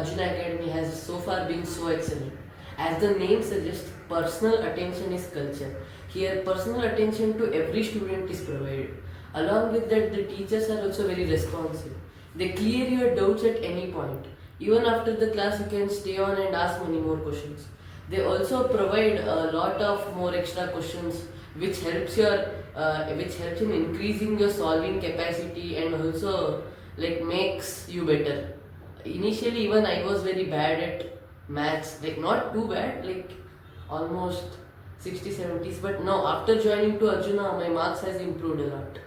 Arjunaa Academy has so far been so excellent. As the name suggests, personal attention is culture. Here, personal attention to every student is provided. Along with that, the teachers are also very responsive. They clear your doubts at any point. Even after the class, you can stay on and ask many more questions. They also provide a lot of more extra questions, which helps in increasing your solving capacity and also like makes you better. Initially, even I was very bad at maths, like not too bad, like almost 60 70s, but now after joining to Arjuna, my marks has improved a lot.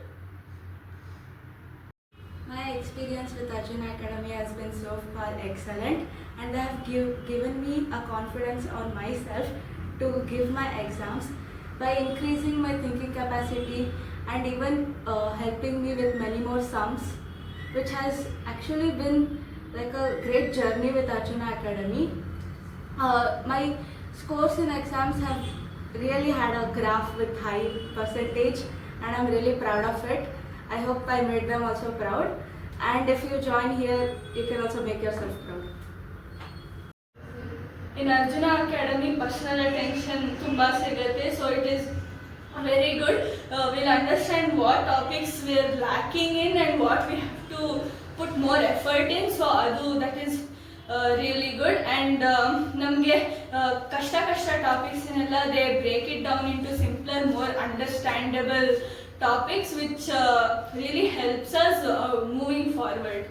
My experience with Arjunaa Academy has been so far excellent, and they have given me a confidence on myself to give my exams by increasing my thinking capacity and even helping me with many more sums, which has actually been like a great journey with Arjunaa Academy. My scores in exams have really had a graph with high percentage, and I'm really proud of it. I hope I made them also proud, and if you join here, you can also make yourself proud. In Arjunaa Academy, personal attention tumba sigate, so it is very good. We'll understand what topics we're lacking in and what we have to put more effort in. So that is really good. And namge kashta topics inella, they break it down into simpler, more understandable topics, which really helps us moving forward.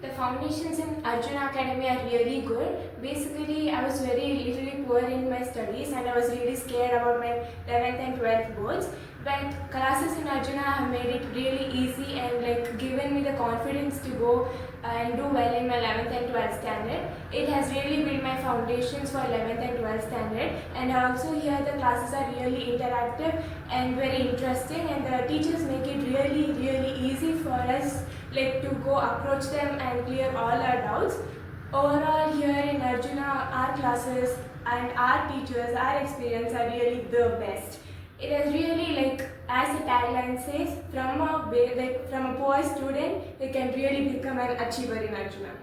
The foundations in Arjunaa Academy are really good. Basically, I was very literally poor in my studies and I was really scared about my 11th and 12th boards. But classes in Arjuna have made it really easy and like given me the confidence to go and do well in my 11th and 12th standard. It has really built my foundations for 11th and 12th standard, and also here the classes are really interactive and very interesting, and the teachers make it really easy for us like to go approach them and clear all our doubts. Overall here in Arjuna, our classes and our teachers, our experience are really the best. It has really, like as the tagline says, from a poor student, they can really become an achiever in Arjuna.